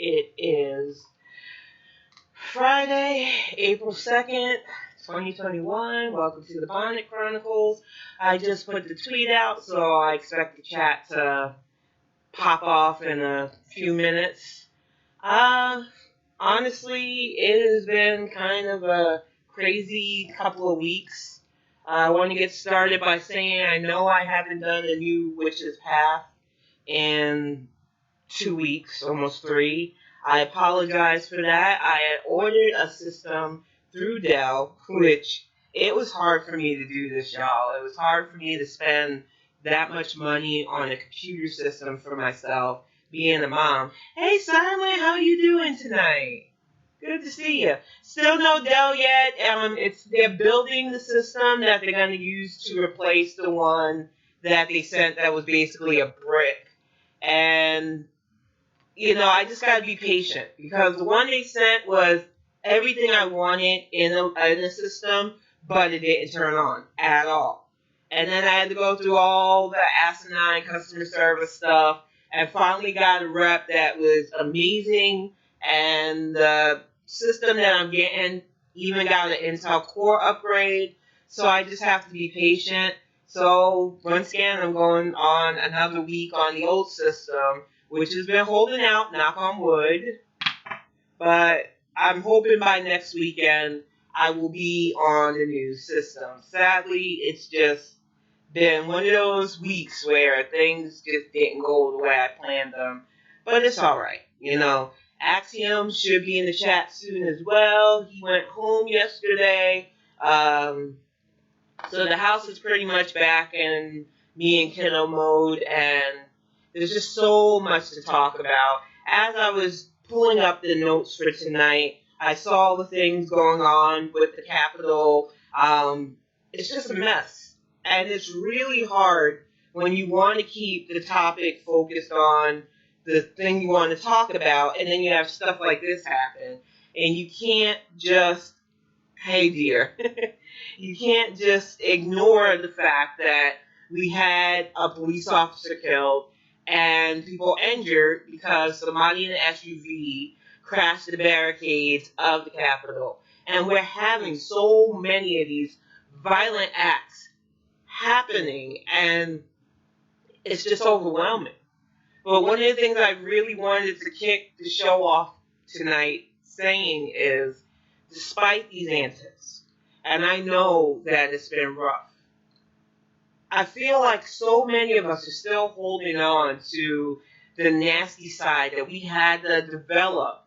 It is Friday, April 2nd, 2021. Welcome to the Bonnet Chronicles. I just put the tweet out, so I expect the chat to pop off in a few minutes. Honestly, it has been kind of a crazy couple of weeks. I want to get started by saying I know I haven't done a new Witch's Path in 2 weeks, almost 3. I apologize for that. I had ordered a system through Dell, which it was hard for me to do this, y'all. It was hard for me to spend that much money on a computer system for myself, being a mom. Hey, Silent, how you doing tonight? Good to see you. Still no Dell yet. They're building the system that they're going to use to replace the one that they sent that was basically a brick. And I just got to be patient because the one they sent was everything I wanted in a system, but it didn't turn on at all. And then I had to go through all the asinine customer service stuff and finally got a rep that was amazing. And the system that I'm getting even got an Intel Core upgrade. So I just have to be patient. So once again, I'm going on another week on the old system, which has been holding out, knock on wood. But I'm hoping by next weekend I will be on the new system. Sadly, it's just been one of those weeks where things just didn't go the way I planned them. But it's all right. Axiom should be in the chat soon as well. He went home yesterday. So the house is pretty much back in me and kiddo mode, and there's just so much to talk about. As I was pulling up the notes for tonight, I saw the things going on with the Capitol. It's just a mess, and it's really hard when you want to keep the topic focused on the thing you want to talk about, and then you have stuff like this happen, and you can't just, hey dear, you can't just ignore the fact that we had a police officer killed and people injured because somebody in an SUV crashed the barricades of the Capitol. And we're having so many of these violent acts happening, and it's just overwhelming. But one of the things I really wanted to kick the show off tonight saying is, despite these antics, and I know that it's been rough, I feel like so many of us are still holding on to the nasty side that we had to develop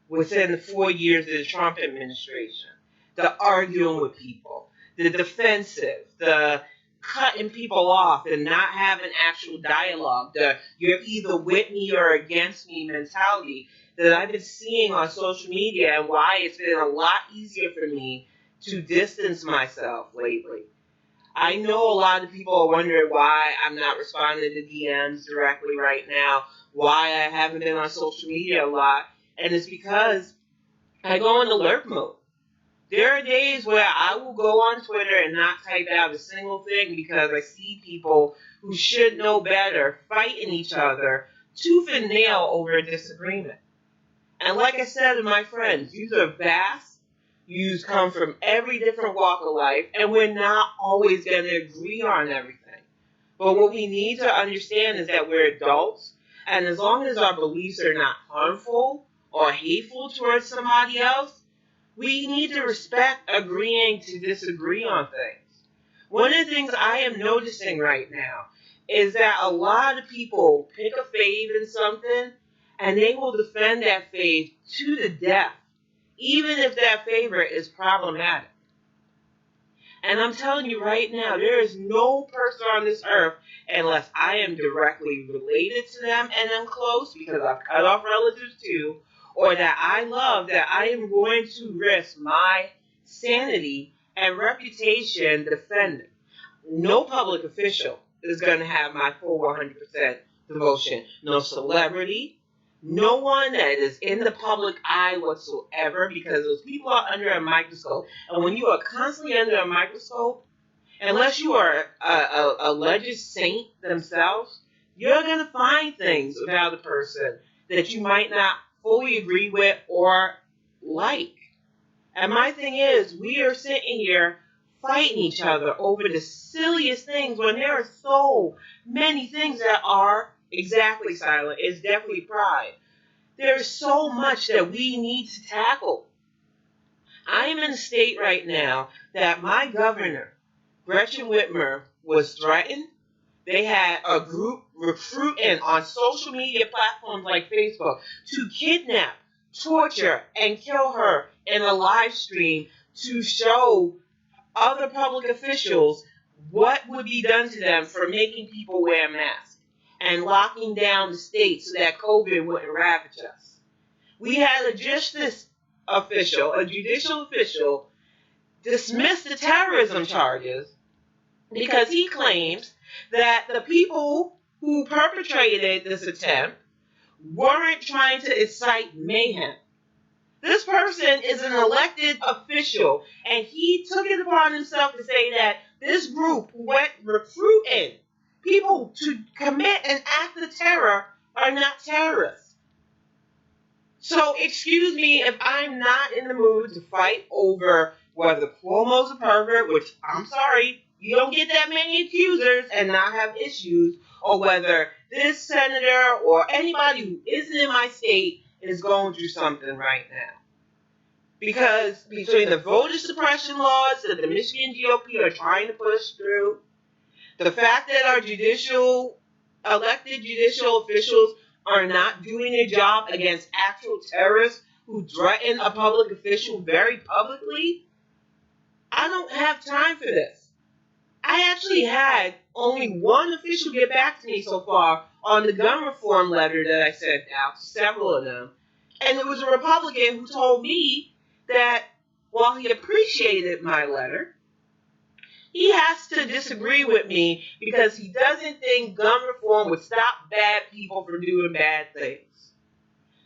within the 4 years of the Trump administration. The arguing with people, the defensive, the cutting people off and not having actual dialogue, the you're either with me or against me mentality that I've been seeing on social media, and why it's been a lot easier for me to distance myself lately. I know a lot of people are wondering why I'm not responding to DMs directly right now, why I haven't been on social media a lot, and it's because I go in alert mode. There are days where I will go on Twitter and not type out a single thing because I see people who should know better fighting each other tooth and nail over a disagreement. And like I said to my friends, these are vast. You come from every different walk of life, and we're not always going to agree on everything. But what we need to understand is that we're adults, and as long as our beliefs are not harmful or hateful towards somebody else, we need to respect agreeing to disagree on things. One of the things I am noticing right now is that a lot of people pick a fave in something, and they will defend that fave to the death, even if that favorite is problematic. And I'm telling you right now, there is no person on this earth, unless I am directly related to them and I'm close, because I've cut off relatives too, or that I love, that I am going to risk my sanity and reputation defending. No public official is going to have my full 100% devotion. No celebrity, no one that is in the public eye whatsoever, because those people are under a microscope. And when you are constantly under a microscope, unless you are a alleged saint themselves, you're going to find things about a person that you might not fully agree with or like. And my thing is, we are sitting here fighting each other over the silliest things when there are so many things that are exactly silent. It's definitely pride. There's so much that we need to tackle. I am in a state right now that my governor, Gretchen Whitmer, was threatened. They had a group recruiting on social media platforms like Facebook to kidnap, torture, and kill her in a live stream to show other public officials what would be done to them for making people wear masks and locking down the state so that COVID wouldn't ravage us. We had a justice official, a judicial official, dismiss the terrorism charges because he claims that the people who perpetrated this attempt weren't trying to incite mayhem. This person is an elected official, and he took it upon himself to say that this group went recruiting people to commit an act of terror are not terrorists. So excuse me if I'm not in the mood to fight over whether Cuomo's a pervert, which I'm sorry, you don't get that many accusers and not have issues, or whether this senator or anybody who isn't in my state is going through something right now. Because between the voter suppression laws that the Michigan GOP are trying to push through, the fact that our elected judicial officials are not doing their job against actual terrorists who threaten a public official very publicly, I don't have time for this. I actually had only one official get back to me so far on the gun reform letter that I sent out, several of them, and it was a Republican who told me that while he appreciated my letter, he has to disagree with me because he doesn't think gun reform would stop bad people from doing bad things.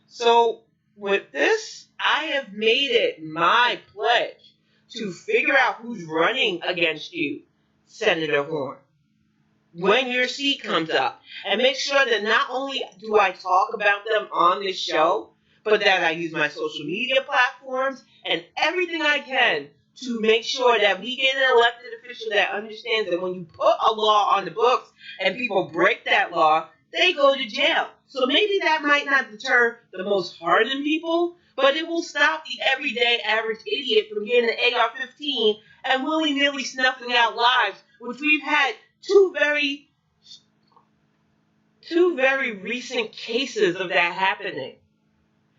So with this, I have made it my pledge to figure out who's running against you, Senator Horn, when your seat comes up, and make sure that not only do I talk about them on this show, but that I use my social media platforms and everything I can to make sure that we get an elected official that understands that when you put a law on the books and people break that law, they go to jail. So maybe that might not deter the most hardened people, but it will stop the everyday average idiot from getting an AR-15 and willy-nilly snuffing out lives, which we've had two very recent cases of that happening.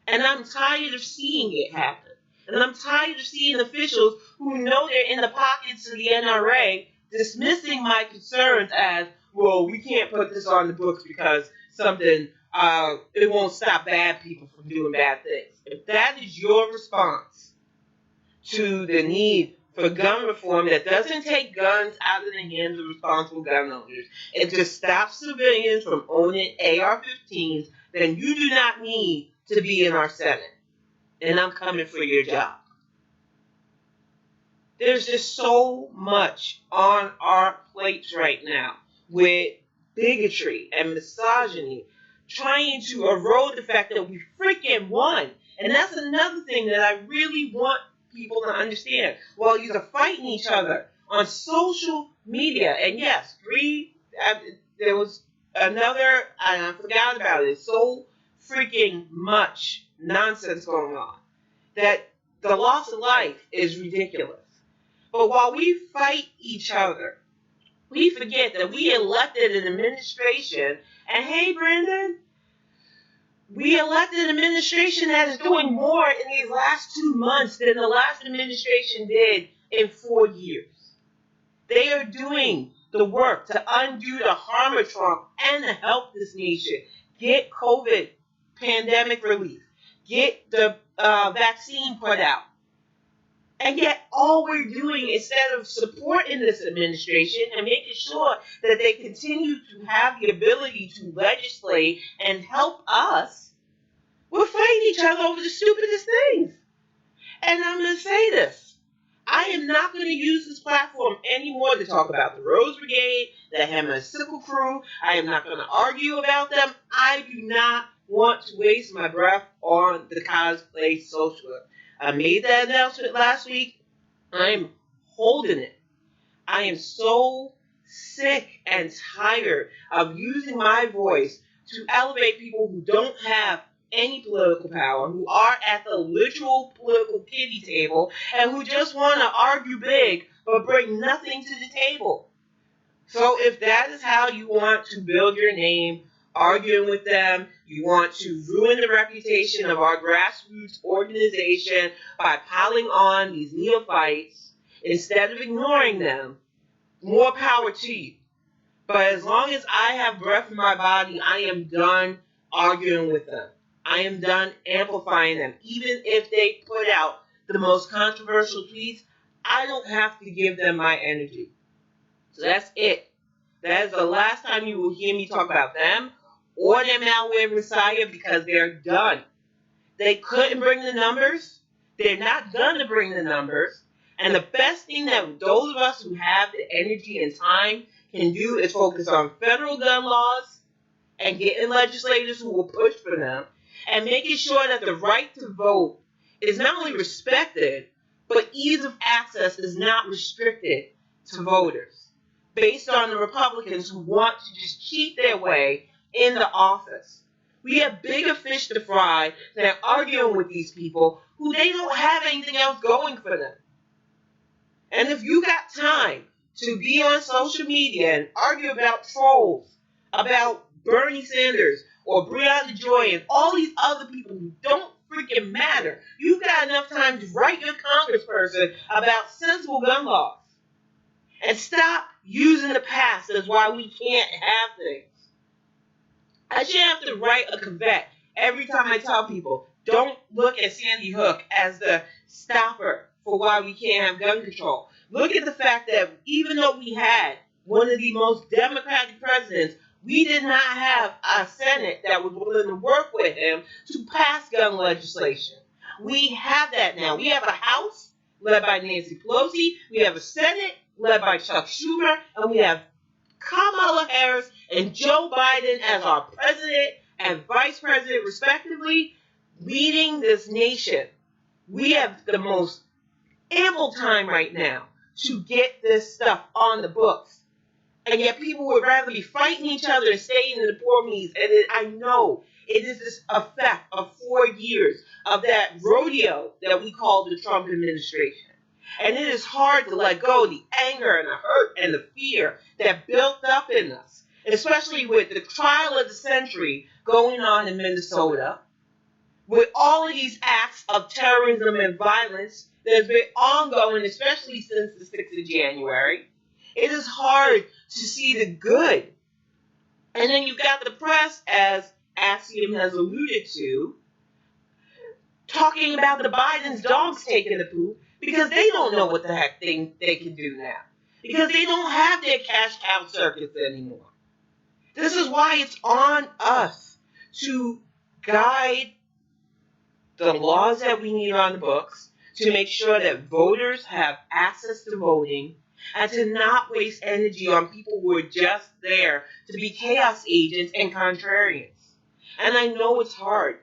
And I'm tired of seeing it happen. And I'm tired of seeing officials who know they're in the pockets of the NRA dismissing my concerns as, well, we can't put this on the books because it won't stop bad people from doing bad things. If that is your response to the need for gun reform that doesn't take guns out of the hands of responsible gun owners, it just stops civilians from owning AR-15s, then you do not need to be in our Senate. And I'm coming for your job. There's just so much on our plates right now with bigotry and misogyny trying to erode the fact that we freaking won. And that's another thing that I really want people to understand. While you're fighting each other on social media, and yes, there was another, and I forgot about it, so freaking much nonsense going on that the loss of life is ridiculous. But while we fight each other, we forget that we elected an administration, and hey, Brandon, we elected an administration that is doing more in these last 2 months than the last administration did in 4 years. They are doing the work to undo the harm of Trump and to help this nation get COVID pandemic relief, get the vaccine put out. And yet all we're doing, instead of supporting this administration and making sure that they continue to have the ability to legislate and help us, we're fighting each other over the stupidest things. And I'm going to say this. I am not going to use this platform anymore to talk about the Rose Brigade, the Hammer and Sickle Crew. I am not going to argue about them. I do not want to waste my breath on the cosplay social. I made that announcement last week. I'm holding it. I am so sick and tired of using my voice to elevate people who don't have any political power, who are at the literal political kiddie table, and who just want to argue big but bring nothing to the table. So if that is how you want to build your name, arguing with them, you want to ruin the reputation of our grassroots organization by piling on these neophytes instead of ignoring them, more power to you. But as long as I have breath in my body, I am done arguing with them. I am done amplifying them. Even if they put out the most controversial tweets, I don't have to give them my energy. So that's it. That is the last time you will hear me talk about them or their malware messiah, because they're done. They couldn't bring the numbers. They're not going to bring the numbers. And the best thing that those of us who have the energy and time can do is focus on federal gun laws and getting legislators who will push for them and making sure that the right to vote is not only respected, but ease of access is not restricted to voters based on the Republicans who want to just cheat their way in the office. We have bigger fish to fry than arguing with these people who they don't have anything else going for them. And if you got time to be on social media and argue about trolls, about Bernie Sanders or Breonna Joy and all these other people who don't freaking matter, you've got enough time to write your congressperson about sensible gun laws. And stop using the past as why we can't have things. I shouldn't have to write a caveat every time I tell people, don't look at Sandy Hook as the stopper for why we can't have gun control. Look at the fact that even though we had one of the most democratic presidents, we did not have a Senate that was willing to work with him to pass gun legislation. We have that now. We have a House led by Nancy Pelosi. We have a Senate led by Chuck Schumer. And we have Kamala Harris and Joe Biden as our president and vice president, respectively, leading this nation. We have the most ample time right now to get this stuff on the books. And yet people would rather be fighting each other and staying in the poor me's. And I know it is this effect of 4 years of that rodeo that we call the Trump administration. And it is hard to let go of the anger and the hurt and the fear that built up in us, especially with the trial of the century going on in Minnesota, with all of these acts of terrorism and violence that has been ongoing, especially since the 6th of January. It is hard to see the good. And then you've got the press, as Axiom has alluded to, talking about the Biden's dogs taking the poop because they don't know what the heck they can do now. Because they don't have their cash cow circuits anymore. This is why it's on us to guide the laws that we need on the books, to make sure that voters have access to voting, and to not waste energy on people who are just there to be chaos agents and contrarians. And I know it's hard.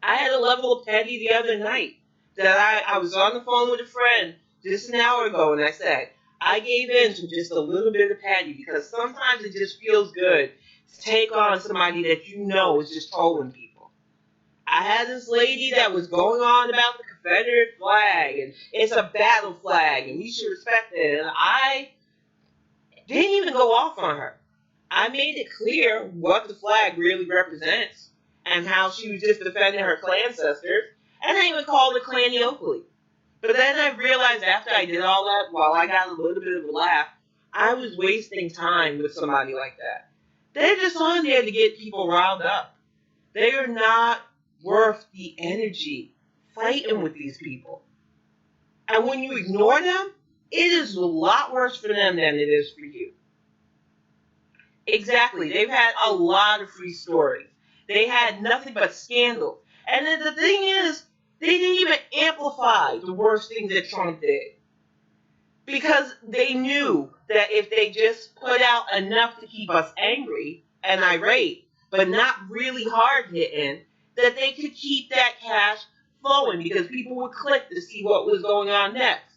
I had a level of petty the other night that I was on the phone with a friend just an hour ago, and I said, I gave in to just a little bit of petty because sometimes it just feels good to take on somebody that you know is just trolling people. I had this lady that was going on about the Confederate flag, and it's a battle flag, and we should respect it. And I didn't even go off on her. I made it clear what the flag really represents and how she was just defending her clan sisters. And I even called her Clanny Oakley. But then I realized after I did all that, while I got a little bit of a laugh, I was wasting time with somebody like that. They're just on there to get people riled up. They are not worth the energy fighting with these people. And when you ignore them, it is a lot worse for them than it is for you. Exactly. They've had a lot of free stories. They had nothing but scandal. And then the thing is, they didn't even amplify the worst things that Trump did. Because they knew that if they just put out enough to keep us angry and irate, but not really hard hitting, that they could keep that cash flowing because people would click to see what was going on next.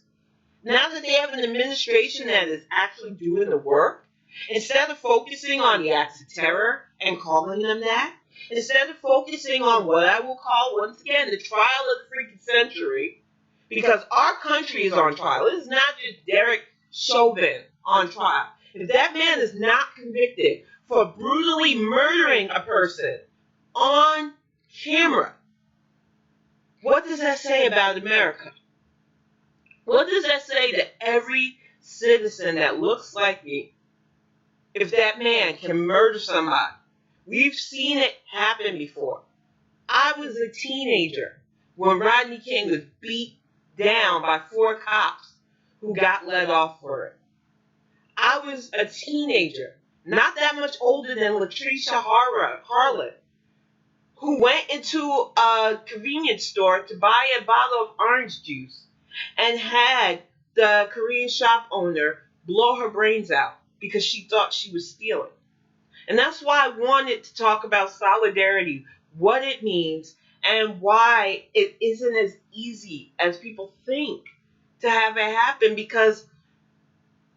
Now that they have an administration that is actually doing the work, instead of focusing on the acts of terror and calling them that, instead of focusing on what I will call, once again, the trial of the freaking century, because our country is on trial. It is not just Derek Chauvin on trial. If that man is not convicted for brutally murdering a person on camera, what does that say about America? What does that say to every citizen that looks like me? If that man can murder somebody, we've seen it happen before. I was a teenager when Rodney King was beat down by 4 cops who got let off for it. I was a teenager, not that much older than Latricia Harlan, who went into a convenience store to buy a bottle of orange juice and had the Korean shop owner blow her brains out because she thought she was stealing. And that's why I wanted to talk about solidarity, what it means, and why it isn't as easy as people think to have it happen, because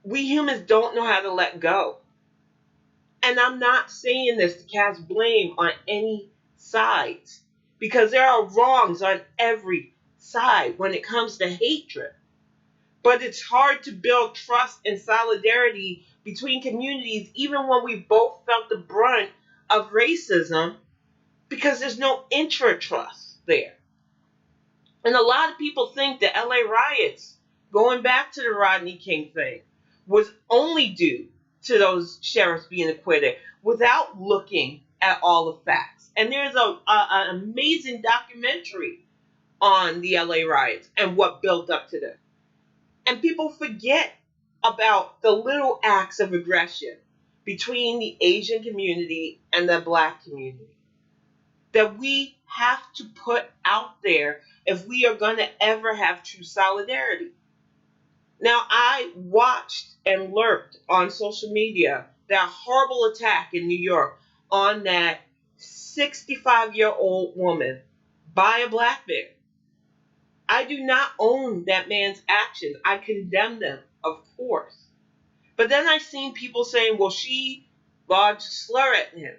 we humans don't know how to let go. And I'm not saying this to cast blame on any sides, because there are wrongs on every side when it comes to hatred. But it's hard to build trust and solidarity between communities, even when we both felt the brunt of racism, because there's no intra-trust there. And a lot of people think the LA riots, going back to the Rodney King thing, was only due to those sheriffs being acquitted without looking at all the facts. And there's an amazing documentary on the LA riots and what built up to them. And people forget about the little acts of aggression between the Asian community and the Black community that we have to put out there if we are going to ever have true solidarity. Now, I watched and lurked on social media that horrible attack in New York on that 65-year-old woman by a Black man. I do not own that man's actions. I condemn them, of course. But then I've seen people saying, well, she lodged a slur at him.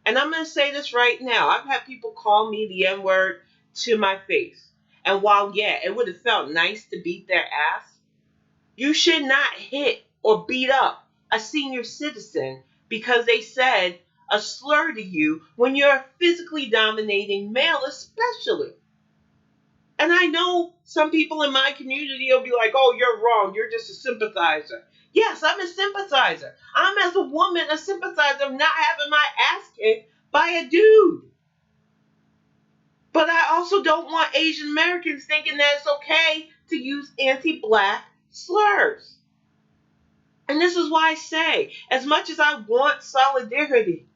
And I'm going to say this right now. I've had people call me the N-word to my face. And while, yeah, it would have felt nice to beat their ass, you should not hit or beat up a senior citizen because they said a slur to you when you're a physically dominating male, especially. And I know some people in my community will be like, oh, you're wrong. You're just a sympathizer. Yes, I'm a sympathizer. I'm, as a woman, a sympathizer of not having my ass kicked by a dude. But I also don't want Asian Americans thinking that it's okay to use anti-Black slurs. And this is why I say, as much as I want solidarity,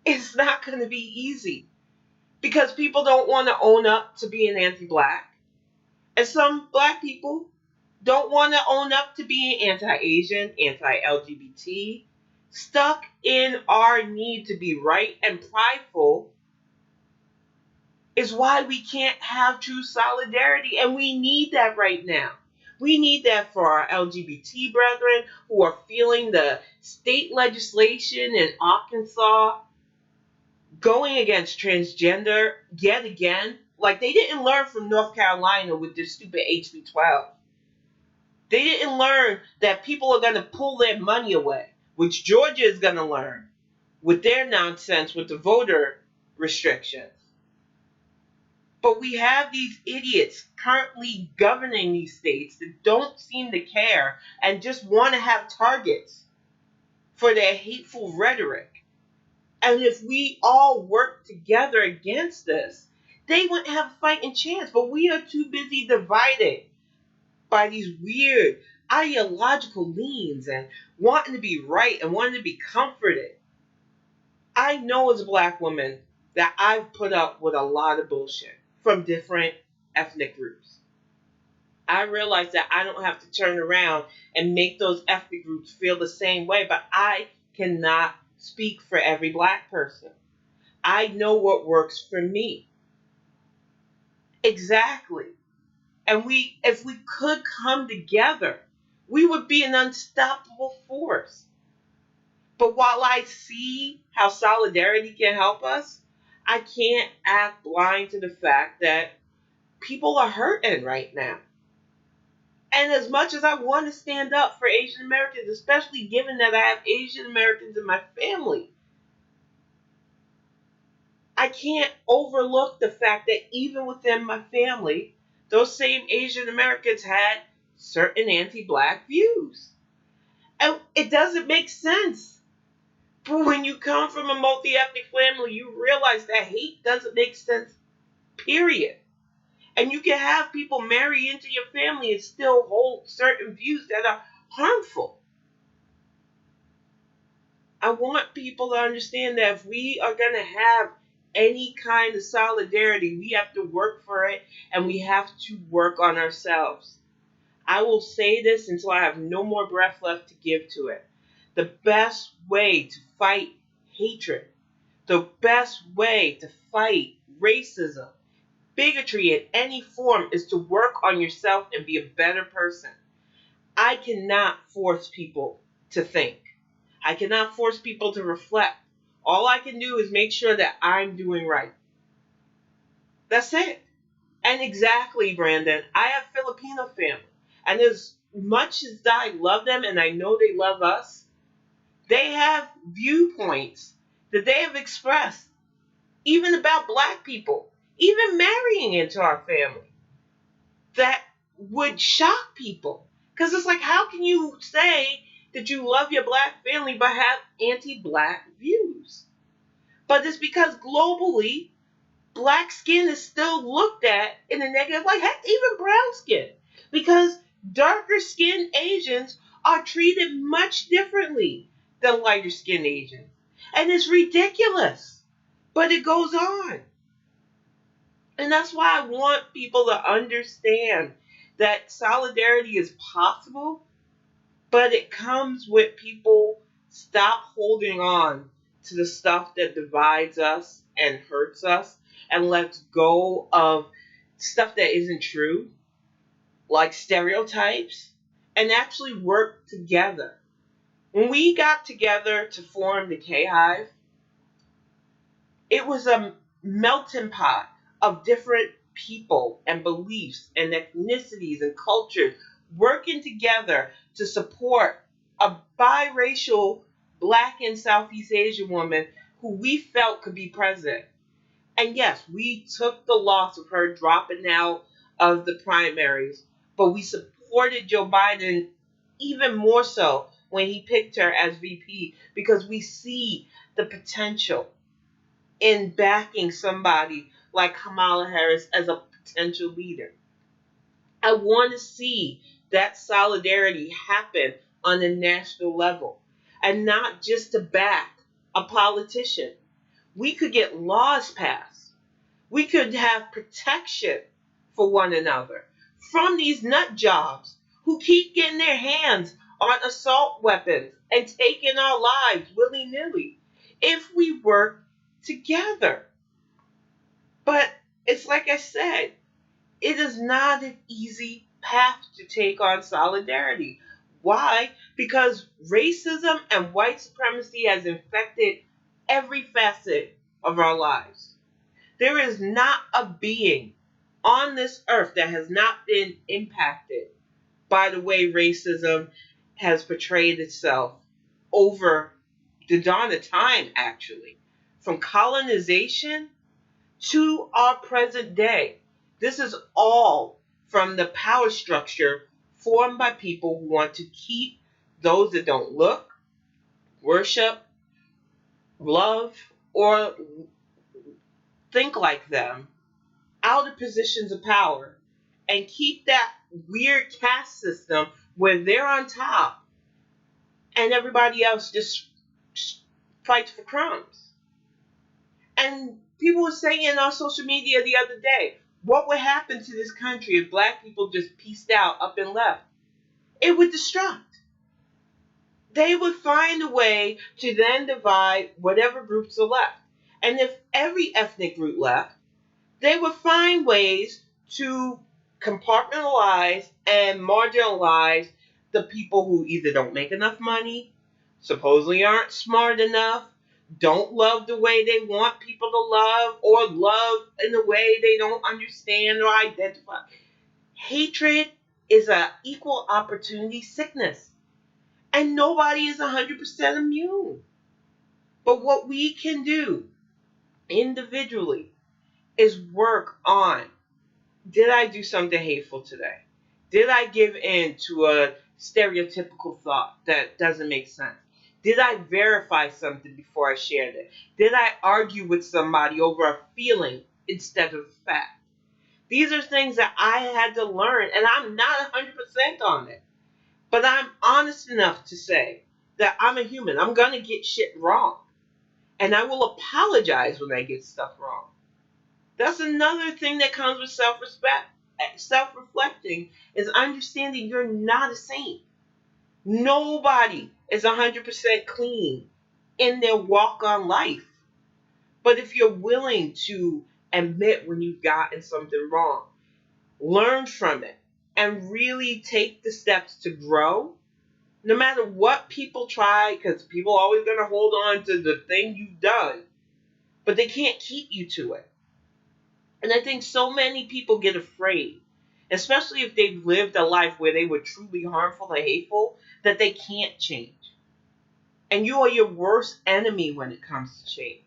it's not going to be easy. Because people don't want to own up to being anti-Black. And some Black people don't want to own up to being anti-Asian, anti-LGBT, stuck in our need to be right and prideful, is why we can't have true solidarity. And we need that right now. We need that for our LGBT brethren who are feeling the state legislation in Arkansas going against transgender yet again. Like, they didn't learn from North Carolina with this stupid HB 12. They didn't learn that people are going to pull their money away, which Georgia is going to learn with their nonsense with the voter restrictions. But we have these idiots currently governing these states that don't seem to care and just want to have targets for their hateful rhetoric. And if we all work together against this, they wouldn't have a fighting chance. But we are too busy divided by these weird ideological leans and wanting to be right and wanting to be comforted. I know as a Black woman that I've put up with a lot of bullshit from different ethnic groups. I realize that I don't have to turn around and make those ethnic groups feel the same way, but I cannot speak for every Black person. I know what works for me. Exactly. And if we could come together, we would be an unstoppable force. But while I see how solidarity can help us, I can't act blind to the fact that people are hurting right now. And as much as I want to stand up for Asian Americans, especially given that I have Asian Americans in my family, I can't overlook the fact that even within my family, those same Asian Americans had certain anti-black views. And it doesn't make sense. But when you come from a multi-ethnic family, you realize that hate doesn't make sense, period. And you can have people marry into your family and still hold certain views that are harmful. I want people to understand that if we are going to have any kind of solidarity, we have to work for it and we have to work on ourselves. I will say this until I have no more breath left to give to it. The best way to fight hatred, the best way to fight racism, bigotry in any form is to work on yourself and be a better person. I cannot force people to think. I cannot force people to reflect. All I can do is make sure that I'm doing right. That's it. And exactly, Brandon, I have Filipino family. And as much as I love them and I know they love us, they have viewpoints that they have expressed, even about black people, even marrying into our family, that would shock people. Because it's like, how can you say that you love your black family but have anti-black views? But it's because globally, black skin is still looked at in a negative light, heck, even brown skin. Because darker skinned Asians are treated much differently than lighter skinned Asians. And it's ridiculous. But it goes on. And that's why I want people to understand that solidarity is possible, but it comes with people stop holding on to the stuff that divides us and hurts us and lets go of stuff that isn't true, like stereotypes, and actually work together. When we got together to form the K Hive, it was a melting pot of different people and beliefs and ethnicities and cultures working together to support a biracial black and Southeast Asian woman who we felt could be president. And yes, we took the loss of her dropping out of the primaries, but we supported Joe Biden even more so when he picked her as VP because we see the potential in backing somebody like Kamala Harris as a potential leader. I want to see that solidarity happen on a national level and not just to back a politician. We could get laws passed. We could have protection for one another from these nut jobs who keep getting their hands on assault weapons and taking our lives willy-nilly if we work together. But it's like I said, it is not an easy path to take on solidarity. Why? Because racism and white supremacy has infected every facet of our lives. There is not a being on this earth that has not been impacted by the way racism has portrayed itself over the dawn of time, actually. From colonization to our present day. This is all from the power structure formed by people who want to keep those that don't look, worship, love, or think like them out of positions of power and keep that weird caste system where they're on top and everybody else just fights for crumbs. And people were saying on social media the other day, what would happen to this country if black people just pieced out up and left? It would destruct. They would find a way to then divide whatever groups are left. And if every ethnic group left, they would find ways to compartmentalize and marginalize the people who either don't make enough money, supposedly aren't smart enough, don't love the way they want people to love, or love in a way they don't understand or identify. Hatred is an equal opportunity sickness, and nobody is 100% immune. But what we can do individually is work on, did I do something hateful today? Did I give in to a stereotypical thought that doesn't make sense? Did I verify something before I shared it? Did I argue with somebody over a feeling instead of fact? These are things that I had to learn, and I'm not 100% on it. But I'm honest enough to say that I'm a human. I'm going to get shit wrong. And I will apologize when I get stuff wrong. That's another thing that comes with self-respect. Self-reflecting is understanding you're not a saint. Nobody is 100% clean in their walk on life. But if you're willing to admit when you've gotten something wrong, learn from it, and really take the steps to grow, no matter what people try, because people are always going to hold on to the thing you've done, but they can't keep you to it. And I think so many people get afraid, especially if they've lived a life where they were truly harmful and hateful, that they can't change. And you are your worst enemy when it comes to change.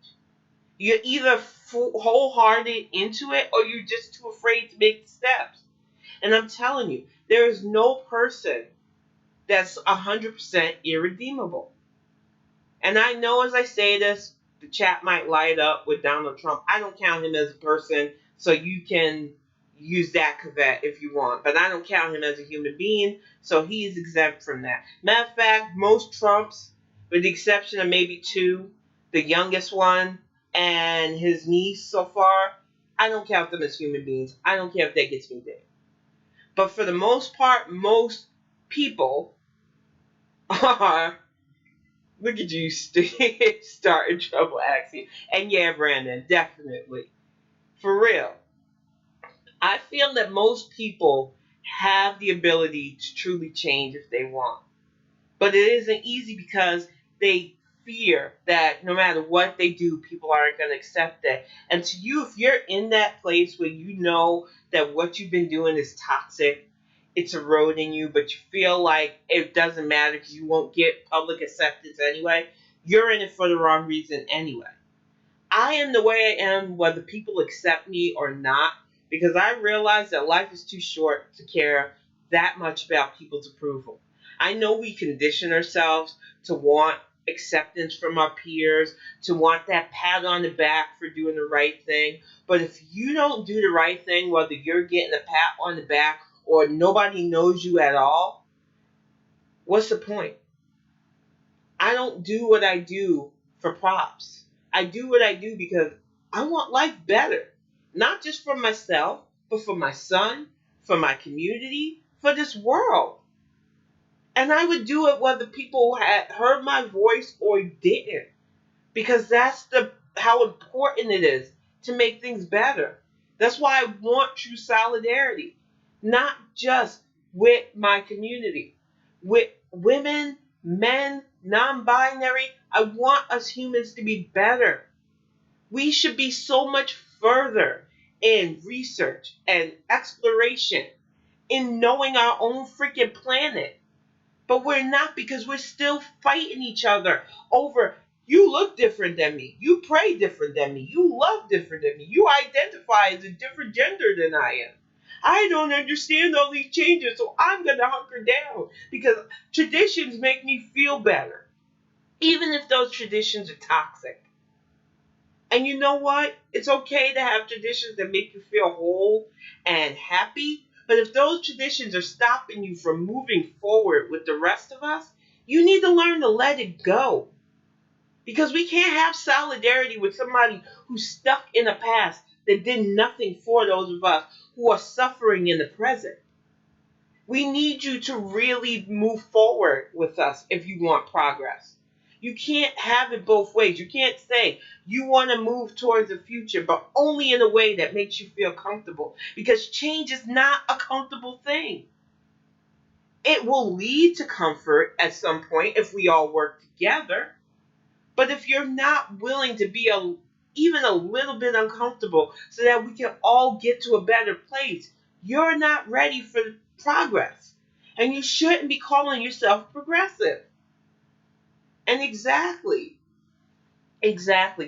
You're either wholehearted into it, or you're just too afraid to make the steps. And I'm telling you, there is no person that's 100% irredeemable. And I know as I say this, the chat might light up with Donald Trump. I don't count him as a person, so you can use that caveat if you want. But I don't count him as a human being, so he is exempt from that. Matter of fact, most Trumps, with the exception of maybe two, the youngest one and his niece so far, I don't count them as human beings. I don't care if that gets me there. But for the most part, most people are, look at you starting trouble acting. And yeah, Brandon, definitely. For real. I feel that most people have the ability to truly change if they want. But it isn't easy because they fear that no matter what they do, people aren't going to accept that. And to you, if you're in that place where you know that what you've been doing is toxic, it's eroding you, but you feel like it doesn't matter because you won't get public acceptance anyway, you're in it for the wrong reason anyway. I am the way I am whether people accept me or not, because I realize that life is too short to care that much about people's approval. I know we condition ourselves to want acceptance from our peers, to want that pat on the back for doing the right thing. But if you don't do the right thing, whether you're getting a pat on the back or nobody knows you at all, what's the point? I don't do what I do for props. I do what I do because I want life better. Not just for myself, but for my son, for my community, for this world. And I would do it whether people had heard my voice or didn't. Because that's how important it is to make things better. That's why I want true solidarity. Not just with my community. With women, men, non-binary. I want us humans to be better. We should be so much further in research and exploration, in knowing our own freaking planet. But we're not, because we're still fighting each other over, you look different than me, you pray different than me, you love different than me, you identify as a different gender than I am. I don't understand all these changes, so I'm going to hunker down because traditions make me feel better, even if those traditions are toxic. And you know what? It's okay to have traditions that make you feel whole and happy. But if those traditions are stopping you from moving forward with the rest of us, you need to learn to let it go. Because we can't have solidarity with somebody who's stuck in the past that did nothing for those of us who are suffering in the present. We need you to really move forward with us if you want progress. You can't have it both ways. You can't say you want to move towards the future, but only in a way that makes you feel comfortable. Because change is not a comfortable thing. It will lead to comfort at some point if we all work together. But if you're not willing to be even a little bit uncomfortable so that we can all get to a better place, you're not ready for progress. And you shouldn't be calling yourself progressive. And exactly,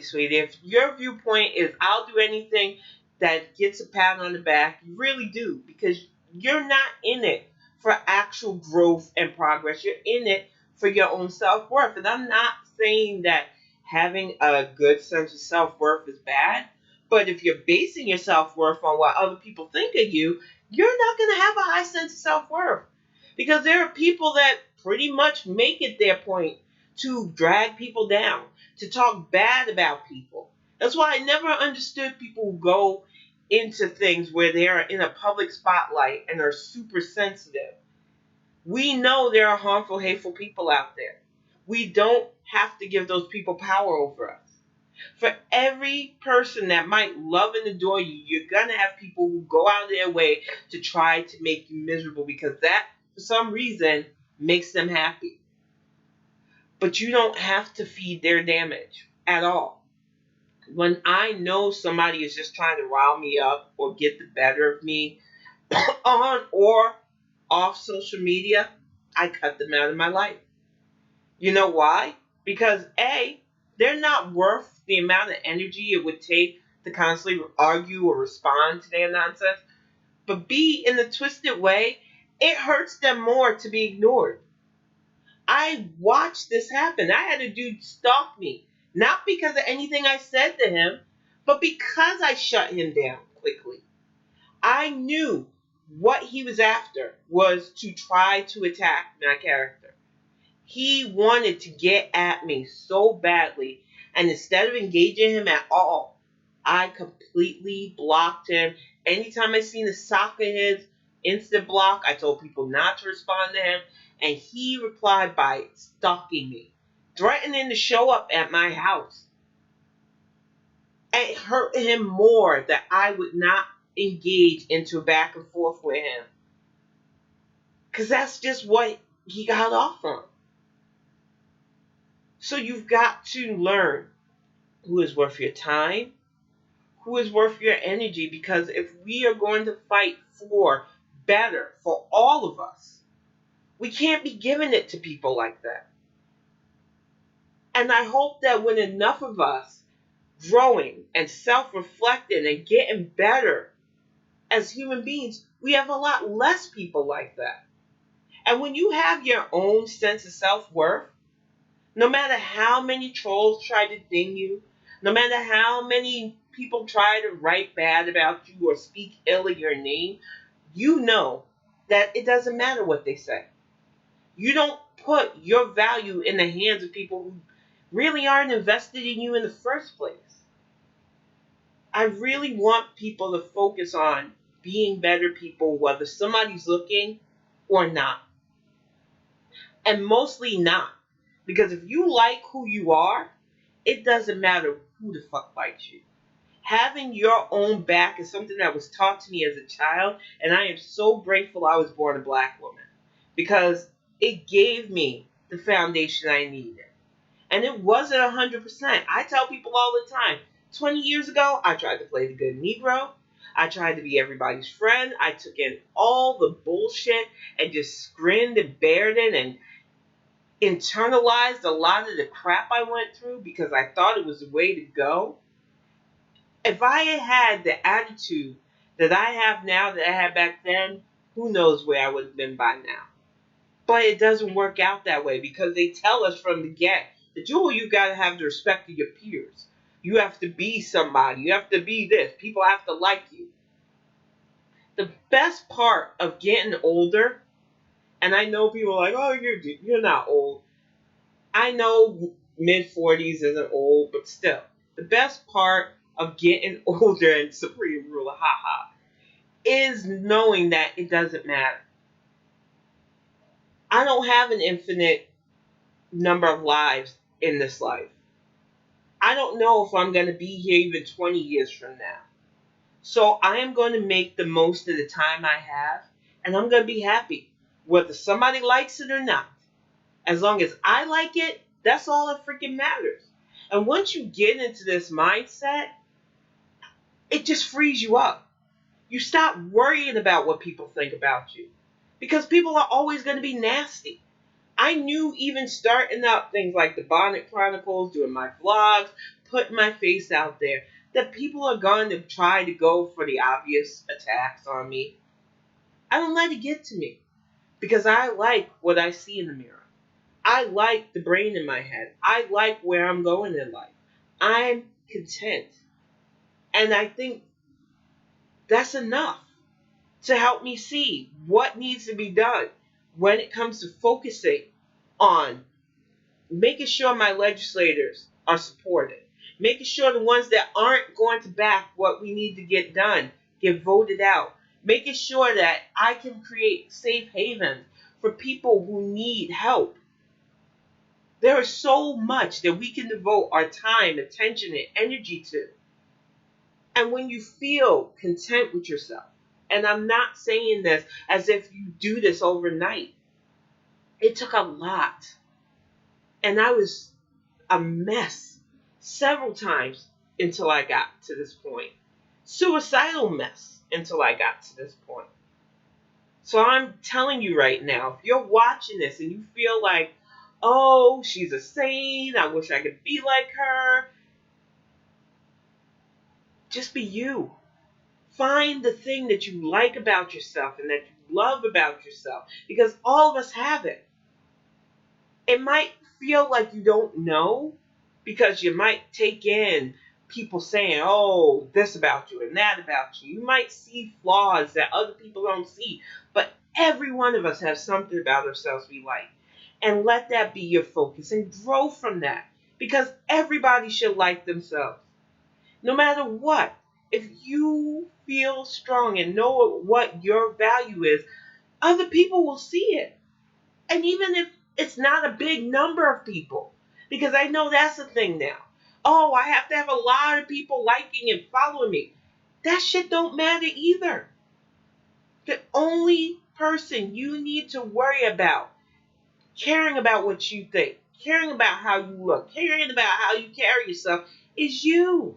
sweetie. If your viewpoint is I'll do anything that gets a pat on the back, you really do, because you're not in it for actual growth and progress. You're in it for your own self worth. And I'm not saying that having a good sense of self worth is bad, but if you're basing your self worth on what other people think of you, you're not going to have a high sense of self worth. Because there are people that pretty much make it their point to drag people down, to talk bad about people. That's why I never understood people who go into things where they are in a public spotlight and are super sensitive. We know there are harmful, hateful people out there. We don't have to give those people power over us. For every person that might love and adore you, you're going to have people who go out of their way to try to make you miserable because that, for some reason, makes them happy. But you don't have to feed their damage at all. When I know somebody is just trying to rile me up or get the better of me on or off social media, I cut them out of my life. You know why? Because A, they're not worth the amount of energy it would take to constantly argue or respond to their nonsense. But B, in a twisted way, it hurts them more to be ignored. I watched this happen. I had a dude stalk me. Not because of anything I said to him, but because I shut him down quickly. I knew what he was after was to try to attack my character. He wanted to get at me so badly, and instead of engaging him at all, I completely blocked him. Anytime I seen a sock of his, instant block. I told people not to respond to him, and he replied by stalking me, threatening to show up at my house. It hurt him more that I would not engage into a back and forth with him, because that's just what he got off on. So you've got to learn who is worth your time, who is worth your energy, because if we are going to fight for better for all of us, we can't be giving it to people like that. And I hope that when enough of us growing and self-reflecting and getting better as human beings, we have a lot less people like that. And when you have your own sense of self-worth, no matter how many trolls try to ding you, no matter how many people try to write bad about you or speak ill of your name, you know that it doesn't matter what they say. You don't put your value in the hands of people who really aren't invested in you in the first place. I really want people to focus on being better people, whether somebody's looking or not. And mostly not. Because if you like who you are, it doesn't matter who the fuck likes you. Having your own back is something that was taught to me as a child, and I am so grateful I was born a black woman. Because it gave me the foundation I needed. And it wasn't 100%. I tell people all the time, 20 years ago, I tried to play the good Negro. I tried to be everybody's friend. I took in all the bullshit and just grinned and bared it and internalized a lot of the crap I went through because I thought it was the way to go. If I had had the attitude that I have now that I had back then, who knows where I would have been by now. But it doesn't work out that way because they tell us from the get that you got to have the respect of your peers. You have to be somebody. You have to be this. People have to like you. The best part of getting older, and I know people are like, oh, you're not old. I know mid-40s isn't old, but still. The best part of getting older and supreme ruler, haha, is knowing that it doesn't matter. I don't have an infinite number of lives in this life. I don't know if I'm going to be here even 20 years from now. So I am going to make the most of the time I have, and I'm going to be happy, whether somebody likes it or not. As long as I like it, that's all that freaking matters. And once you get into this mindset, it just frees you up. You stop worrying about what people think about you. Because people are always going to be nasty. I knew even starting up things like the Bonnet Chronicles, doing my vlogs, putting my face out there, that people are going to try to go for the obvious attacks on me. I don't let it get to me. Because I like what I see in the mirror. I like the brain in my head. I like where I'm going in life. I'm content. And I think that's enough to help me see what needs to be done when it comes to focusing on making sure my legislators are supported, making sure the ones that aren't going to back what we need to get done get voted out, making sure that I can create safe havens for people who need help. There is so much that we can devote our time, attention, and energy to. And when you feel content with yourself, and I'm not saying this as if you do this overnight, it took a lot. And I was a mess several times until I got to this point. Suicidal mess until I got to this point. So I'm telling you right now, if you're watching this and you feel like, oh, she's a saint, I wish I could be like her, just be you. Find the thing that you like about yourself and that you love about yourself, because all of us have it. It might feel like you don't know, because you might take in people saying, oh, this about you and that about you. You might see flaws that other people don't see, but every one of us has something about ourselves we like. And let that be your focus and grow from that, because everybody should like themselves. No matter what, if you feel strong and know what your value is, other people will see it. And even if it's not a big number of people, because I know that's the thing now. Oh, I have to have a lot of people liking and following me. That shit don't matter either. The only person you need to worry about, caring about what you think, caring about how you look, caring about how you carry yourself, is you.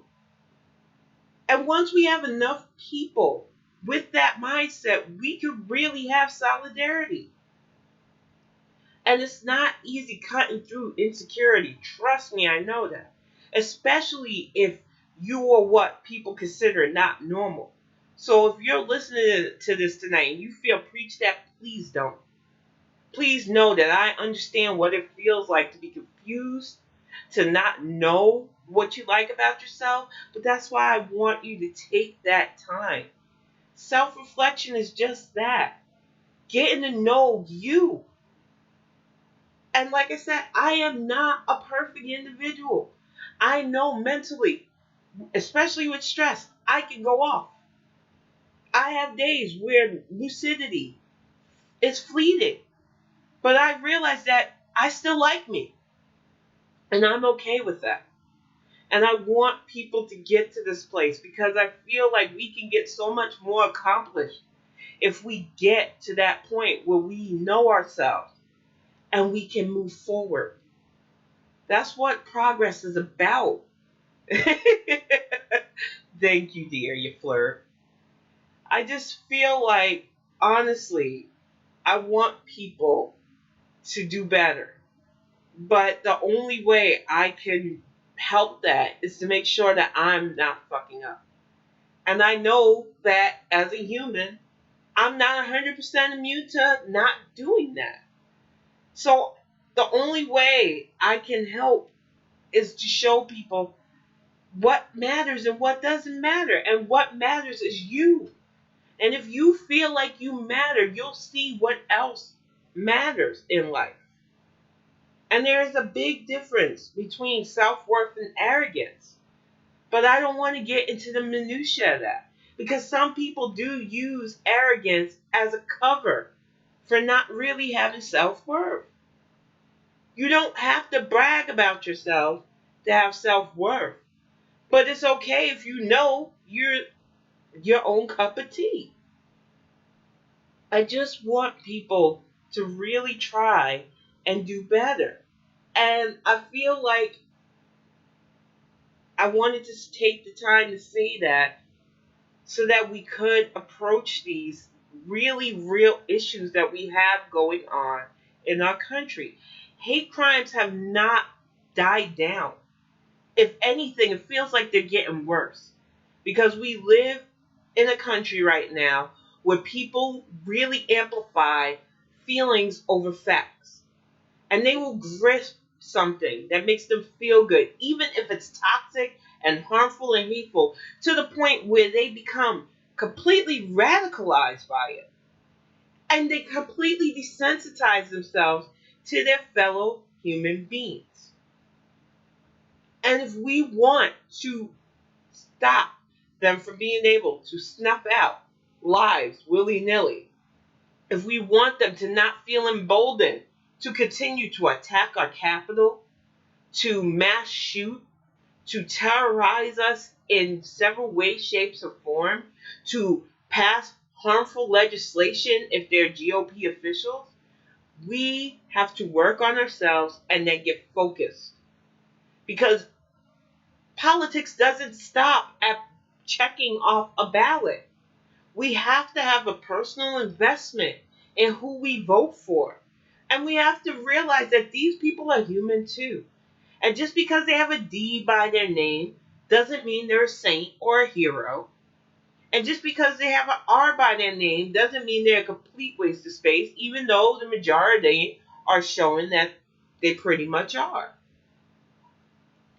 And once we have enough people with that mindset, we could really have solidarity. And it's not easy cutting through insecurity. Trust me, I know that. Especially if you are what people consider not normal. So if you're listening to this tonight and you feel preached at, please don't. Please know that I understand what it feels like to be confused, to not know what you like about yourself. But that's why I want you to take that time. Self-reflection is just that. Getting to know you. And like I said, I am not a perfect individual. I know mentally, especially with stress, I can go off. I have days where lucidity is fleeting. But I realize that I still like me. And I'm okay with that. And I want people to get to this place, because I feel like we can get so much more accomplished if we get to that point where we know ourselves and we can move forward. That's what progress is about. Thank you, dear, you flirt. I just feel like, honestly, I want people to do better. But the only way I can help that is to make sure that I'm not fucking up. And I know that as a human, I'm not 100% immune to not doing that. So the only way I can help is to show people what matters and what doesn't matter. And what matters is you. And if you feel like you matter, you'll see what else matters in life. And there is a big difference between self-worth and arrogance. But I don't want to get into the minutiae of that, because some people do use arrogance as a cover for not really having self-worth. You don't have to brag about yourself to have self-worth. But it's okay if you know you're your own cup of tea. I just want people to really try and do better. And I feel like I wanted to take the time to say that so that we could approach these really real issues that we have going on in our country. Hate crimes have not died down. If anything, it feels like they're getting worse because we live in a country right now where people really amplify feelings over facts. And they will grasp something that makes them feel good, even if it's toxic and harmful and hateful, to the point where they become completely radicalized by it. And they completely desensitize themselves to their fellow human beings. And if we want to stop them from being able to snuff out lives willy-nilly, if we want them to not feel emboldened to continue to attack our capital, to mass shoot, to terrorize us in several ways, shapes, or form, to pass harmful legislation if they're GOP officials, we have to work on ourselves and then get focused. Because politics doesn't stop at checking off a ballot. We have to have a personal investment in who we vote for. And we have to realize that these people are human too. And just because they have a D by their name doesn't mean they're a saint or a hero. And just because they have an R by their name doesn't mean they're a complete waste of space, even though the majority are showing that they pretty much are.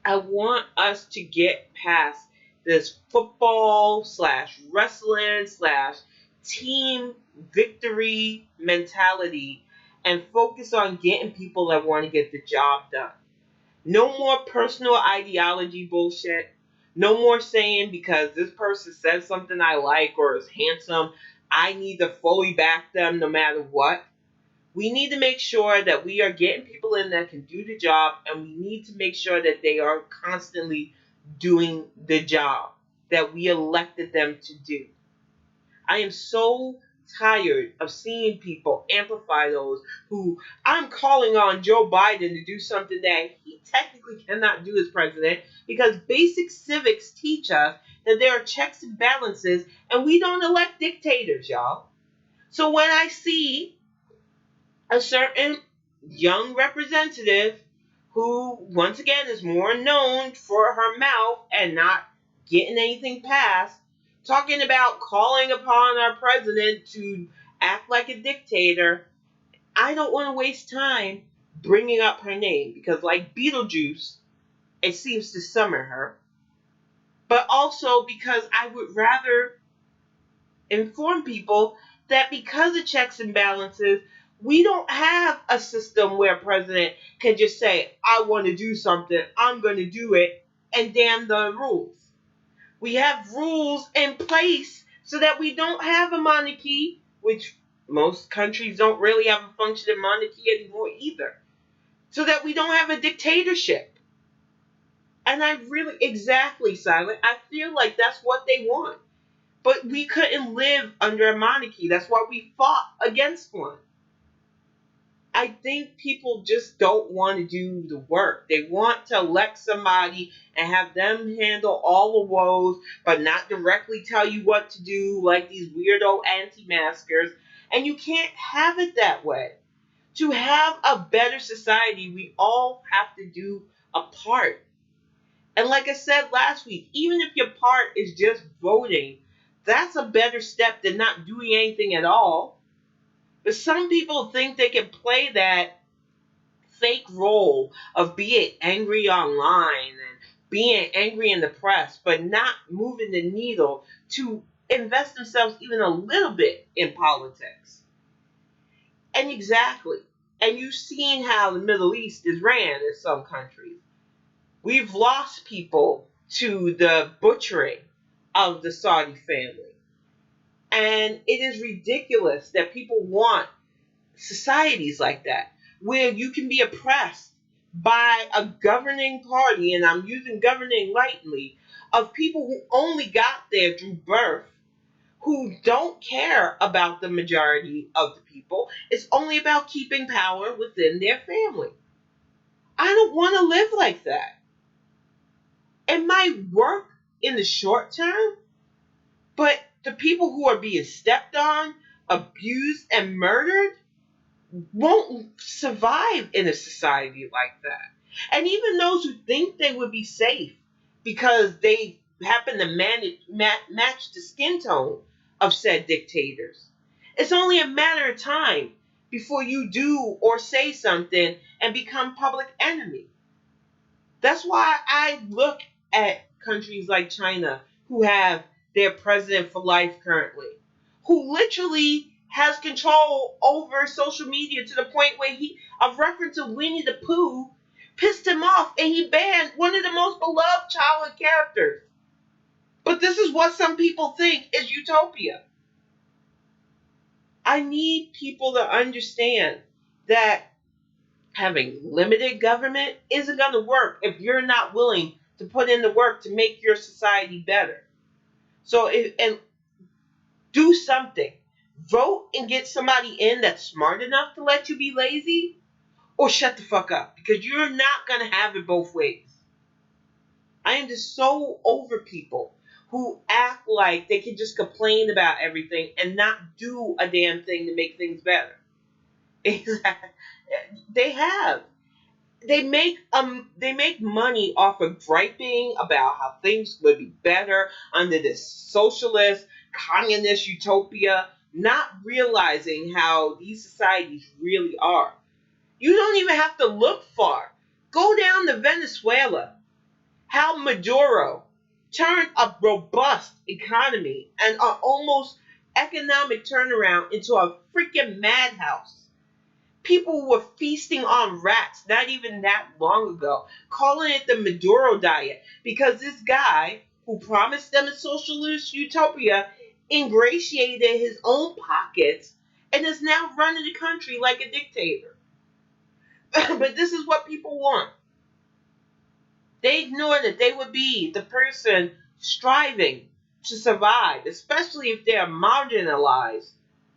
I want us to get past this football slash wrestling slash team victory mentality and focus on getting people that want to get the job done. No more personal ideology bullshit. No more saying because this person says something I like or is handsome, I need to fully back them no matter what. We need to make sure that we are getting people in that can do the job, and we need to make sure that they are constantly doing the job that we elected them to do. I am so tired of seeing people amplify those who I'm calling on Joe Biden to do something that he technically cannot do as president because basic civics teach us that there are checks and balances and we don't elect dictators, y'all. So when I see a certain young representative who, once again, is more known for her mouth and not getting anything passed, talking about calling upon our president to act like a dictator, I don't want to waste time bringing up her name because, like Beetlejuice, it seems to summon her. But also because I would rather inform people that because of checks and balances, we don't have a system where a president can just say, I want to do something, I'm going to do it, and damn the rules. We have rules in place so that we don't have a monarchy, which most countries don't really have a functioning monarchy anymore either. So that we don't have a dictatorship. And I really, exactly, Silent, I feel like that's what they want. But we couldn't live under a monarchy. That's why we fought against one. I think people just don't want to do the work. They want to elect somebody and have them handle all the woes, but not directly tell you what to do, like these weirdo anti-maskers. And you can't have it that way. To have a better society, we all have to do a part. And like I said last week, even if your part is just voting, that's a better step than not doing anything at all. But some people think they can play that fake role of being angry online and being angry in the press, but not moving the needle to invest themselves even a little bit in politics. And exactly. And you've seen how the Middle East is ran in some countries. We've lost people to the butchering of the Saudi family. And it is ridiculous that people want societies like that. where you can be oppressed by a governing party, and I'm using governing lightly, of people who only got there through birth, who don't care about the majority of the people. It's only about keeping power within their family. I don't want to live like that. It might work in the short term, but the people who are being stepped on, abused, and murdered won't survive in a society like that. And even those who think they would be safe because they happen to match the skin tone of said dictators, it's only a matter of time before you do or say something and become public enemy. That's why I look at countries like China, who have their president for life currently, who literally has control over social media to the point where a reference of Winnie the Pooh pissed him off and he banned one of the most beloved childhood characters. But this is what some people think is utopia. I need people to understand that having limited government isn't going to work if you're not willing to put in the work to make your society better. And do something. Vote and get somebody in that's smart enough to let you be lazy, or shut the fuck up, because you're not going to have it both ways. I am just so over people who act like they can just complain about everything and not do a damn thing to make things better. They have. They make money off of griping about how things would be better under this socialist, communist utopia, not realizing how these societies really are. You don't even have to look far. Go down to Venezuela. How Maduro turned a robust economy and an almost economic turnaround into a freaking madhouse. People were feasting on rats not even that long ago, calling it the Maduro diet, because this guy who promised them a socialist utopia ingratiated his own pockets and is now running the country like a dictator. But this is what people want. They ignore that they would be the person striving to survive, especially if they are marginalized,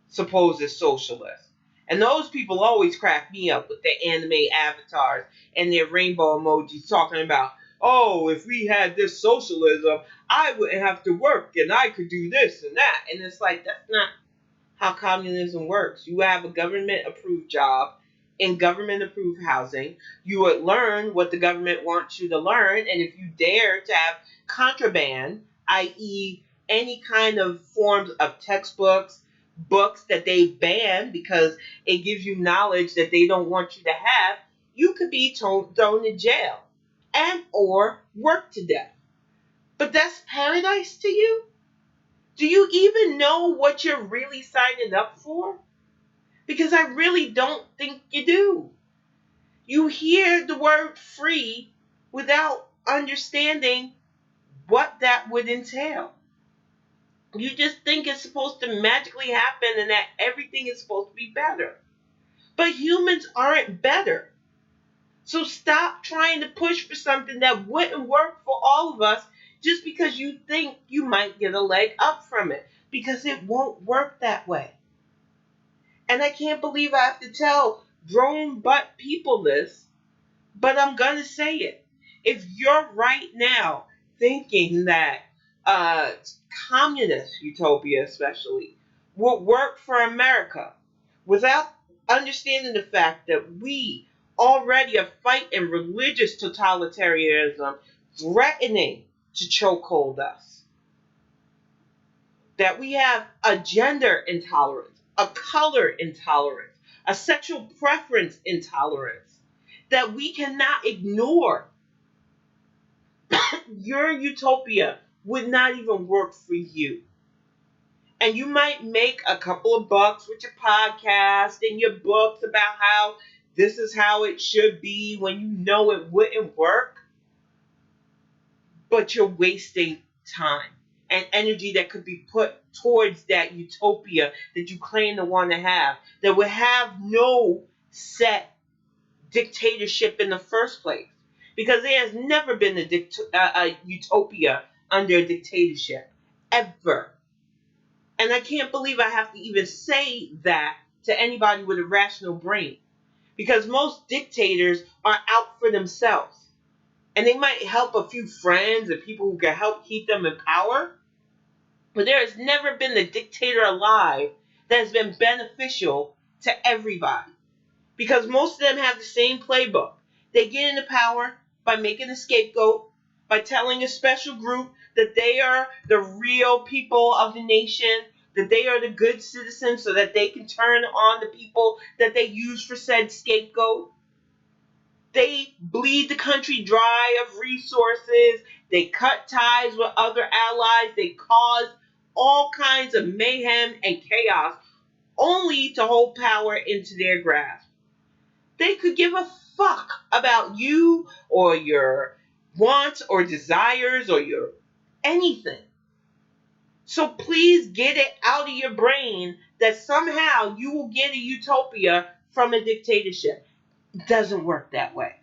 supposed socialists. And those people always crack me up with their anime avatars and their rainbow emojis talking about, oh, if we had this socialism, I wouldn't have to work and I could do this and that. And it's like, that's not how communism works. You have a government approved job in government approved housing. You would learn what the government wants you to learn. And if you dare to have contraband, i.e., any kind of forms of textbooks, books that they ban because it gives you knowledge that they don't want you to have, you could be thrown in jail and or worked to death. But that's paradise to you? Do you even know what you're really signing up for? Because I really don't think you do. You hear the word free without understanding what that would entail. You just think it's supposed to magically happen and that everything is supposed to be better. But humans aren't better. So stop trying to push for something that wouldn't work for all of us just because you think you might get a leg up from it. Because it won't work that way. And I can't believe I have to tell grown butt people this, but I'm going to say it. If you're right now thinking that communist utopia especially would work for America without understanding the fact that we already are fighting religious totalitarianism threatening to chokehold us, that we have a gender intolerance, a color intolerance, a sexual preference intolerance that we cannot ignore, your utopia would not even work for you. And you might make a couple of bucks with your podcast and your books about how this is how it should be when you know it wouldn't work. But you're wasting time and energy that could be put towards that utopia that you claim to want to have, that would have no set dictatorship in the first place. Because there has never been a utopia under a dictatorship. Ever. And I can't believe I have to even say that to anybody with a rational brain. Because most dictators are out for themselves. And they might help a few friends and people who can help keep them in power. But there has never been a dictator alive that has been beneficial to everybody. Because most of them have the same playbook. They get into power by making a scapegoat, by telling a special group that they are the real people of the nation, that they are the good citizens so that they can turn on the people that they use for said scapegoat. They bleed the country dry of resources. They cut ties with other allies. They cause all kinds of mayhem and chaos only to hold power into their grasp. They could give a fuck about you or your wants or desires or your anything. So please get it out of your brain that somehow you will get a utopia from a dictatorship. It doesn't work that way.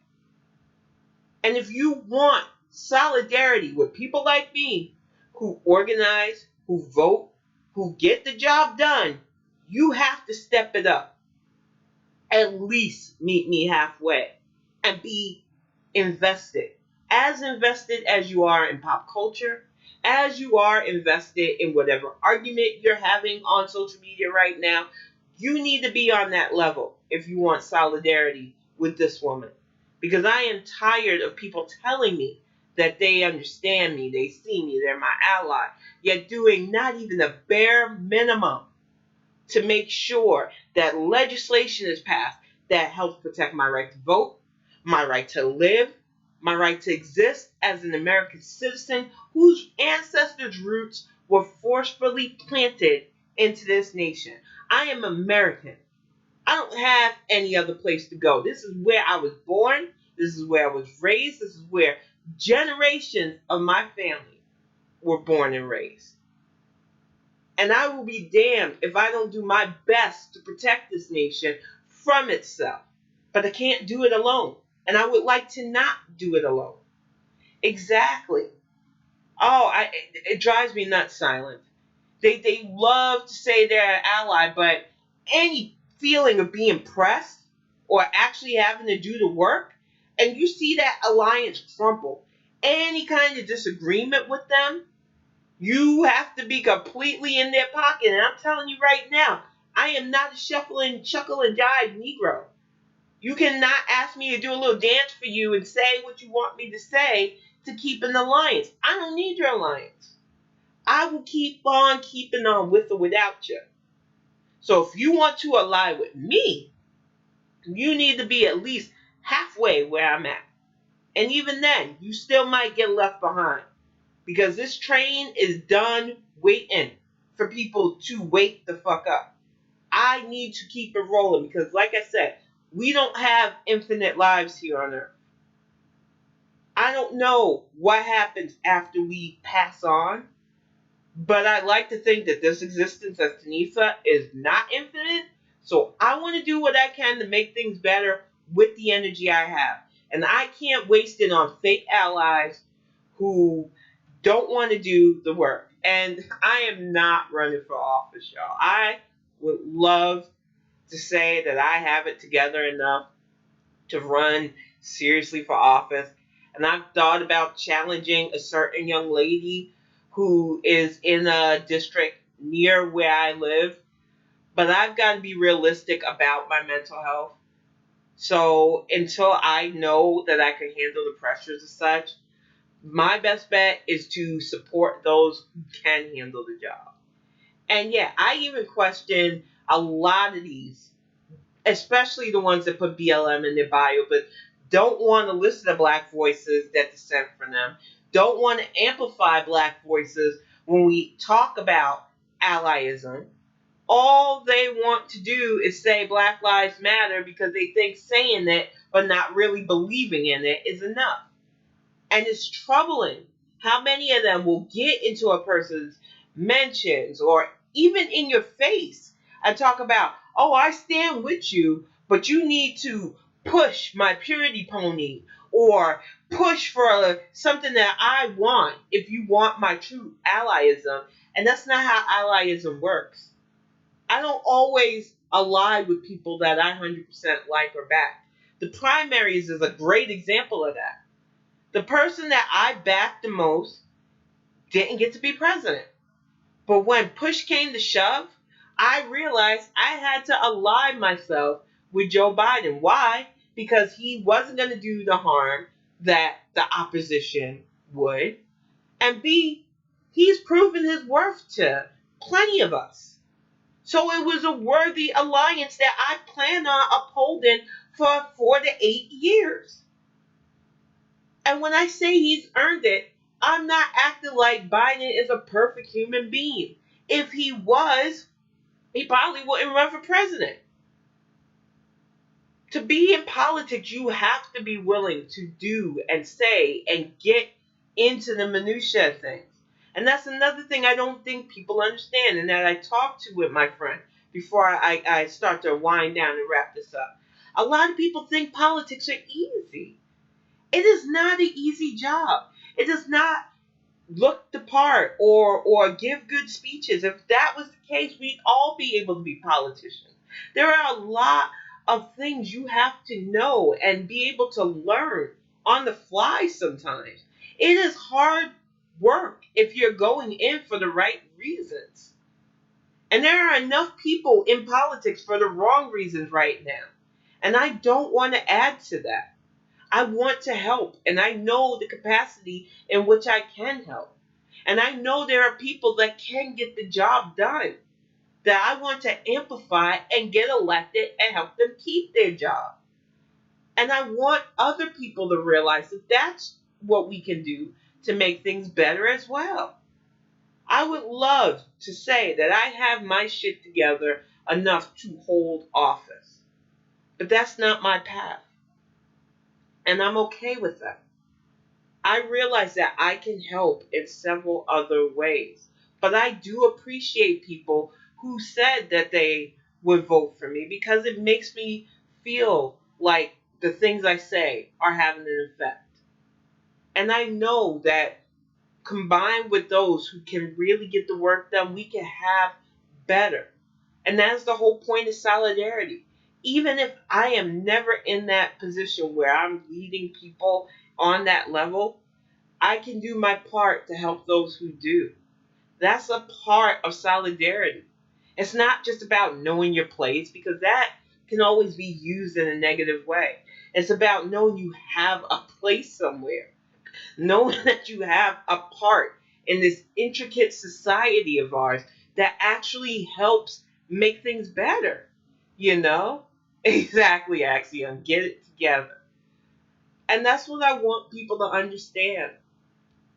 And if you want solidarity with people like me who organize, who vote, who get the job done, you have to step it up. At least meet me halfway and be invested. As invested as you are in pop culture, as you are invested in whatever argument you're having on social media right now, you need to be on that level if you want solidarity with this woman. Because I am tired of people telling me that they understand me, they see me, they're my ally, yet doing not even the bare minimum to make sure that legislation is passed that helps protect my right to vote, my right to live, my right to exist as an American citizen whose ancestors' roots were forcefully planted into this nation. I am American. I don't have any other place to go. This is where I was born. This is where I was raised. This is where generations of my family were born and raised. And I will be damned if I don't do my best to protect this nation from itself. But I can't do it alone. And I would like to not do it alone. Exactly. It drives me nuts, Silent. They love to say they're an ally, but any feeling of being pressed or actually having to do the work, and you see that alliance crumple, any kind of disagreement with them, you have to be completely in their pocket. And I'm telling you right now, I am not a shuffling, chuckle and jive Negro. You cannot ask me to do a little dance for you and say what you want me to say to keep an alliance. I don't need your alliance. I will keep on keeping on with or without you. So if you want to ally with me, you need to be at least halfway where I'm at. And even then, you still might get left behind. Because this train is done waiting for people to wake the fuck up. I need to keep it rolling because, like I said, we don't have infinite lives here on Earth. I don't know what happens after we pass on, but I like to think that this existence as Tanisa is not infinite. So I want to do what I can to make things better with the energy I have. And I can't waste it on fake allies who don't want to do the work. And I am not running for office, y'all. I would love to say that I have it together enough to run seriously for office. And I've thought about challenging a certain young lady who is in a district near where I live. But I've got to be realistic about my mental health. So until I know that I can handle the pressures as such, my best bet is to support those who can handle the job. And yeah, I even question a lot of these, especially the ones that put BLM in their bio, but don't want to listen to black voices that dissent from them, don't want to amplify black voices when we talk about allyism. All they want to do is say Black Lives Matter because they think saying it but not really believing in it is enough. And it's troubling how many of them will get into a person's mentions or even in your face and talk about, oh, I stand with you, but you need to push my purity pony or push for something that I want if you want my true allyism. And that's not how allyism works. I don't always ally with people that I 100% like or back. The primaries is a great example of that. The person that I backed the most didn't get to be president. But when push came to shove, I realized I had to align myself with Joe Biden. Why? Because he wasn't going to do the harm that the opposition would. And B, he's proven his worth to plenty of us. So it was a worthy alliance that I plan on upholding for 4 to 8 years. And when I say he's earned it, I'm not acting like Biden is a perfect human being. If he was, he probably wouldn't run for president. To be in politics, you have to be willing to do and say and get into the minutiae of things. And that's another thing I don't think people understand and that I talk to with my friend before I start to wind down and wrap this up. A lot of people think politics are easy. It is not an easy job. It does not look the part or give good speeches. If that was the case, we'd all be able to be politicians. There are a lot of things you have to know and be able to learn on the fly sometimes. It is hard work if you're going in for the right reasons. And there are enough people in politics for the wrong reasons right now. And I don't want to add to that. I want to help, and I know the capacity in which I can help. And I know there are people that can get the job done that I want to amplify and get elected and help them keep their job. And I want other people to realize that that's what we can do to make things better as well. I would love to say that I have my shit together enough to hold office, but that's not my path. And I'm okay with that. I realize that I can help in several other ways. But I do appreciate people who said that they would vote for me because it makes me feel like the things I say are having an effect. And I know that combined with those who can really get the work done, we can have better. And that's the whole point of solidarity. Even if I am never in that position where I'm leading people on that level, I can do my part to help those who do. That's a part of solidarity. It's not just about knowing your place because that can always be used in a negative way. It's about knowing you have a place somewhere, knowing that you have a part in this intricate society of ours that actually helps make things better. You know? Exactly, Axiom. Get it together. And that's what I want people to understand.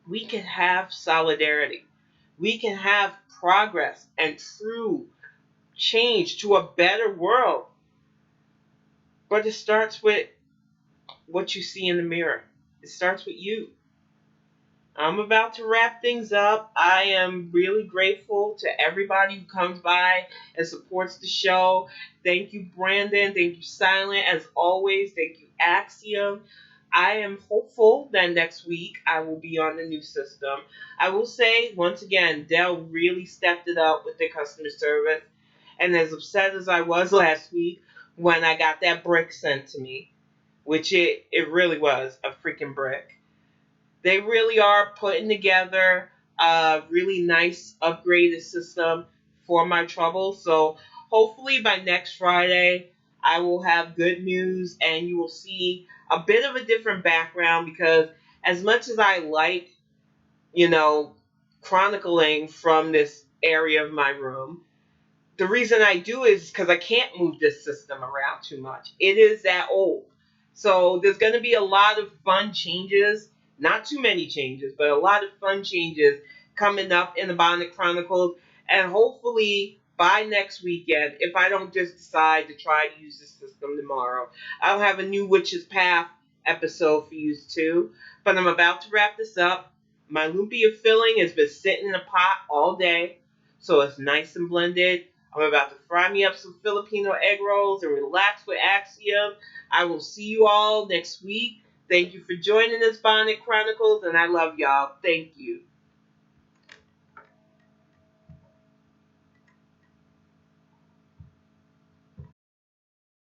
We can have solidarity. We can have progress and true change to a better world. But it starts with what you see in the mirror. It starts with you. I'm about to wrap things up. I am really grateful to everybody who comes by and supports the show. Thank you, Brandon. Thank you, Silent, as always. Thank you, Axiom. I am hopeful that next week I will be on the new system. I will say, once again, Dell really stepped it up with their customer service. And as upset as I was last week when I got that brick sent to me, which it really was a freaking brick. They really are putting together a really nice upgraded system for my trouble. So hopefully by next Friday, I will have good news and you will see a bit of a different background because as much as I like, chronicling from this area of my room, the reason I do is because I can't move this system around too much. It is that old. So there's going to be a lot of fun changes. Not too many changes, but a lot of fun changes coming up in the Bonnet Chronicles. And hopefully by next weekend, if I don't just decide to try to use this system tomorrow, I'll have a new Witch's Path episode for you too. But I'm about to wrap this up. My lumpia filling has been sitting in a pot all day, so it's nice and blended. I'm about to fry me up some Filipino egg rolls and relax with Axiom. I will see you all next week. Thank you for joining us, Bonnet Chronicles, and I love y'all. Thank you.